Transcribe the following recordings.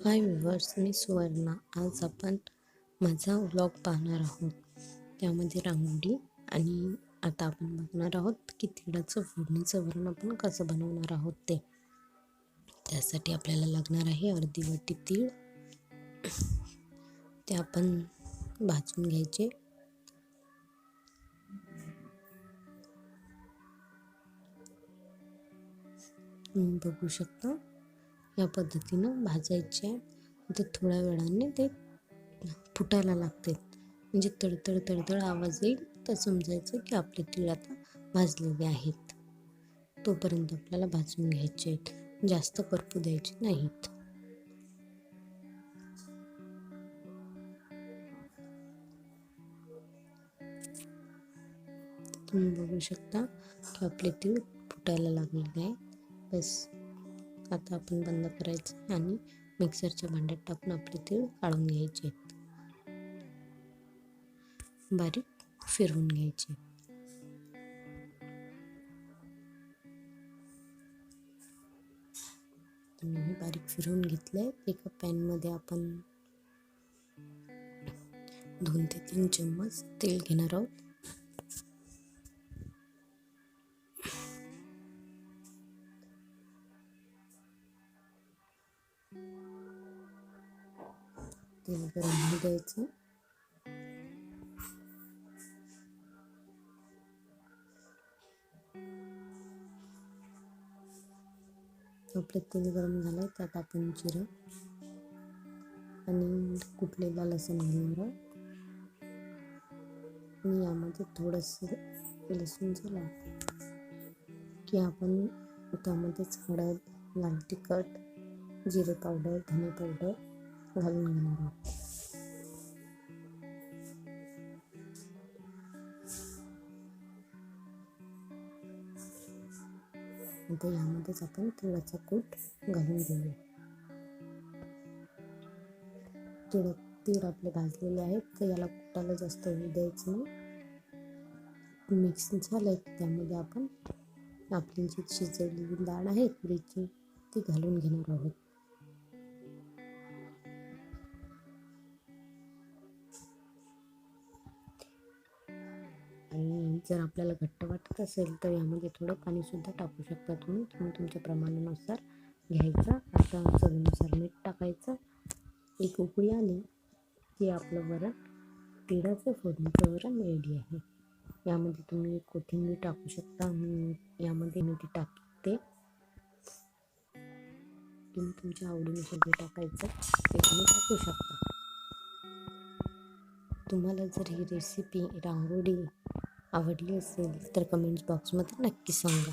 हाय viewers, मी सुवर्णा. आज आपण माझा व्लॉग पाहणार आहोत. त्यामध्ये रांगोळी आणि आता आपण बघणार आहोत की तिळाचं फोडणीचं वरण आपण कसं बनवणार आहोत ते. त्यासाठी आपल्याला लागणार आहे अर्धी वाटी तीळ. ते आपण भाजून घ्यायचे. बघू शकता या पद्धतीनं भाजायचे आहे. ते थोड्या वेळाने ते फुटायला लागते, म्हणजे तडतड तडतड आवाज येईल तर समजायचं की आपले तीळ आता भाजलेले आहेत. तोपर्यंत आपल्याला भाजून घ्यायचे आहेत, जास्त करपू द्यायचे नाहीत. तुम्ही बघू शकता की आपले तीळ फुटायला लागलेले आहे. बस आता आपण बंद करायचं आणि मिक्सरच्या भांड्यात टाकून आपले तीळ काढून घ्यायचे आहेत. बारीक फिरवून घ्यायचे. मी बारीक फिरवून घेतलंय. एका पॅनमध्ये आपण 2 ते 3 चम्मच तेल घेणार आहोत. तेल गरम होऊ द्यायचं. आपलं तेल गरम झालंय, त्यात आपण जिरं आणि कुटलेला लसूण घालणार आहोत. आणि यामध्ये थोडंसं लसूण झालं की आपण त्यामध्येच हळद, लाल तिखट, जिरे पावडर, धने पावडर घालून घेणार आहोत. आता यामध्येच आपण तिळाचा कूट घालून घेऊया. तीळ आपले भाजलेले आहेत, तर याला कुटाला जास्त होऊ द्यायचं नाही. मिक्स झालं की त्यामध्ये आपण आपली जी शिजवलेली डाळ आहे तुरीची ती घालून घेणार आहोत. आणि जर आपल्याला घट्ट वाटत असेल तर यामध्ये थोडं पाणी सुद्धा टाकू शकता तुम्ही तुमच्या प्रमाणानुसार घ्यायचं. आता चवीनुसार मीठ टाकायचं. एक उकळी आली की आपलं वरण, तिळाचं फोडणीचं वरण रेडी आहे. यामध्ये तुम्ही कोथिंबीर टाकू शकता. मी यामध्ये मीठ टाकते. तुम्ही तुमच्या आवडीनुसार जे टाकायचं ते तुम्ही टाकू शकता. तुम्हाला जर ही रेसिपी रांगोळी आवडली असेल तर कमेंट्स बॉक्समध्ये नक्की सांगा.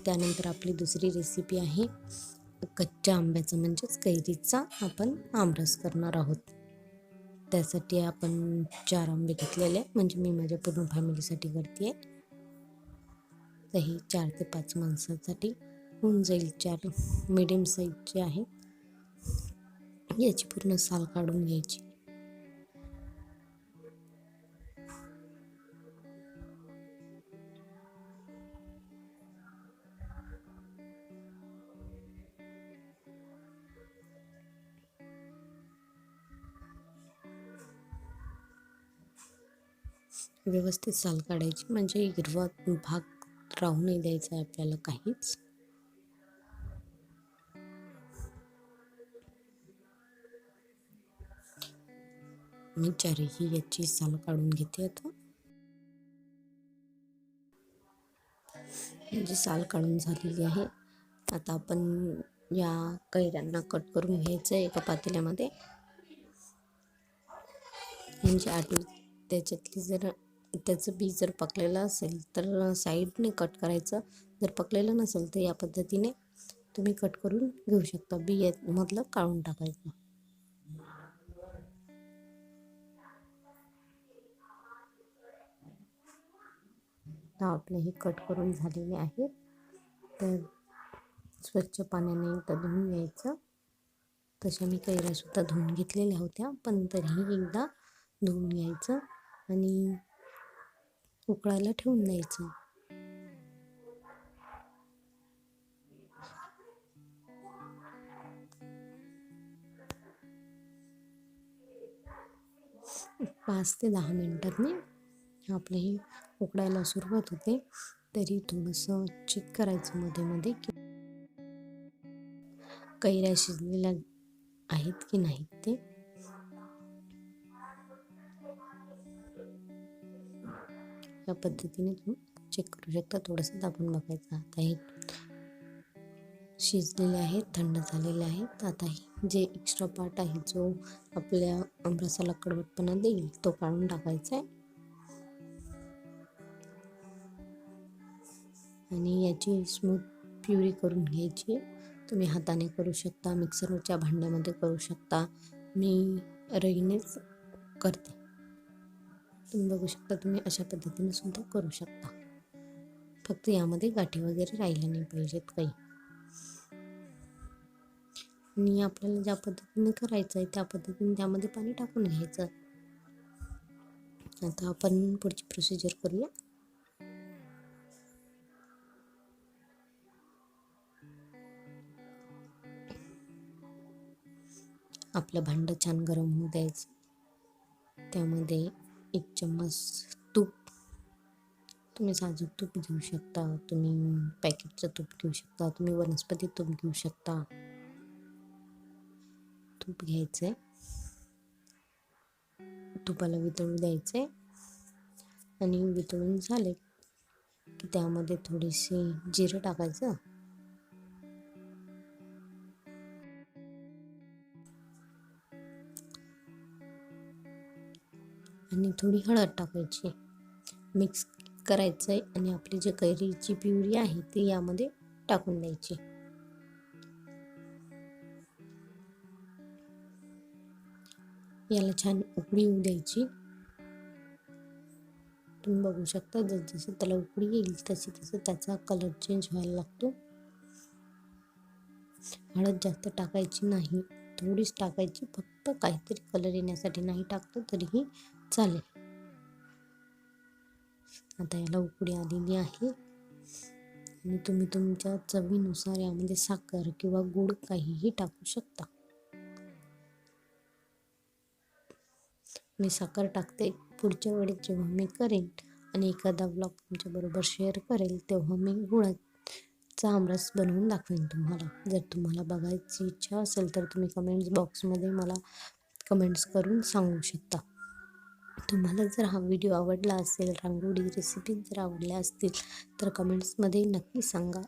त्यानंतर आपली दुसरी रेसिपी आहे कच्च्या आंब्याचं, म्हणजेच कैरीचा आपण आमरस करणार आहोत. त्यासाठी आपण 4 आंबे घेतलेले, म्हणजे मी माझ्या पूर्ण फॅमिलीसाठी करते आहे. तर ही 4 ते 5 माणसांसाठी होऊन जाईल. 4 मिडियम साईजचे आहेत. याची पूर्ण साल काढून घ्यायची. व्यवस्थित साल काढायची, म्हणजे हिरवा भाग राहू नाही द्यायचा आहे आपल्याला काहीच. मी 4ही याची साल काढून घेते. आता म्हणजे साल काढून झालेली आहे. आता आपण या कैऱ्यांना कट करून घ्यायचं आहे एका पातेल्यामध्ये. म्हणजे त्याच्यातली जर त्याचं बी जर पकलेलं असेल तर साईडने कट करायचं. जर पकलेलं नसेल तर या पद्धतीने तुम्ही कट करून घेऊ शकता. बी मधलं काढून टाकायचं. आता आपले हे कट करून झालेले आहेत. तर स्वच्छ पाण्याने एकदा धुवून घ्यायचं. तशा मी कैऱ्यासुद्धा धुवून घेतलेल्या होत्या, पण तरीही एकदा धुवून घ्यायचं आणि उकळायला ठेवून द्यायचं. 5 ते 10 मिनिटांनी आपलं हे उकडायला सुरुवात होते. तरी थोडंसं चेक करायचं मध्ये मध्ये की कैऱ्या शिजलेल्या आहेत की नाहीत ते. या पद्धतीने तुम्ही चेक करू शकता. थोडंसं दाबून बघायचं. आता हे शिजलेले आहेत, थंड झालेले आहेत. आता हे जे एक्स्ट्रा पार्ट आहे जो आपल्या रसाला कडवटपणा देईल तो काढून टाकायचा आहे. आणि याची स्मूथ प्युरी करून घ्यायची. तुम्ही हाताने करू शकता, मिक्सरच्या भांड्यामध्ये करू शकता. मी रईनेच करते. तुम्ही बघू शकता, तुम्ही अशा पद्धतीने सुद्धा करू शकता. फक्त यामध्ये गाठी वगैरे राहिल्या नाही पाहिजेत काही. आणि आपल्याला ज्या पद्धतीने करायचं आहे त्या पद्धतीने त्यामध्ये पाणी टाकून घ्यायचं. आता आपण पुढची प्रोसिजर करूया. आपलं भांडं छान गरम होऊ द्यायचं. त्यामध्ये 1 चम्मच तूप, तुम्ही साजूक तूप घेऊ शकता, तुम्ही पॅकेटचं तूप घेऊ शकता, तुम्ही वनस्पती तूप घेऊ शकता. तूप घ्यायचं आहे, तुपाला वितळू द्यायचं आहे. आणि वितळून झाले की त्यामध्ये थोडीशी जिरं टाकायचं. आणि थोडी हळद टाकायची. मिक्स करायचं आहे आणि आपली जी कैरीची प्युरी आहे ती यामध्ये टाकून द्यायची. याला छान उकळी येऊ द्यायची. तुम्ही बघू शकता जसजसं त्याला उकळी येईल तशी तसं त्याचा कलर चेंज व्हायला लागतो. हळद जास्त टाकायची नाही, थोडीच टाकायची, फक्त काहीतरी कलर येण्यासाठी. नाही टाकलं तरीही चालेल. आता याला उकळी आलेली आहे आणि तुम्ही तुमच्या चवीनुसार यामध्ये साखर किंवा गूळ काहीही टाकू शकता. मी साखर टाकते. पुढच्या वेळेस जेव्हा मी करेन आणि एखादा ब्लॉग तुमच्याबरोबर शेअर करेल तेव्हा मी गुळाचा आमरस बनवून दाखवेन तुम्हाला. जर तुम्हाला बघायची इच्छा असेल तर तुम्ही कमेंट्स बॉक्समध्ये मला कमेंट्स करून सांगू शकता. तुम्हाला जर हा व्हिडिओ आवडला असेल, रांगोळी रेसिपीज जर आवडल्या असतील तर कमेंट्समध्ये नक्की सांगा.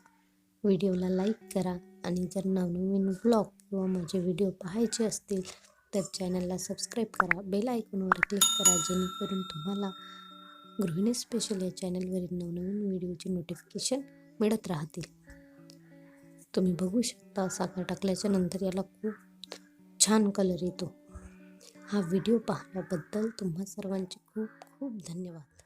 व्हिडिओला लाईक करा आणि जर नवनवीन ब्लॉग किंवा माझे व्हिडिओ पाहायचे असतील तर चॅनलला सबस्क्राईब करा. बेल आयकॉनवर क्लिक करा जेणेकरून तुम्हाला गृहिणी स्पेशल या चॅनलवरील नवनवीन व्हिडिओची नोटिफिकेशन मिळत राहतील. तुम्ही बघू शकता साखर टाकल्याच्या नंतर याला खूप छान कलर येतो. हा व्हिडिओ पाहिल्याबद्दल तुम्हा सर्वांचे खूप खूप धन्यवाद.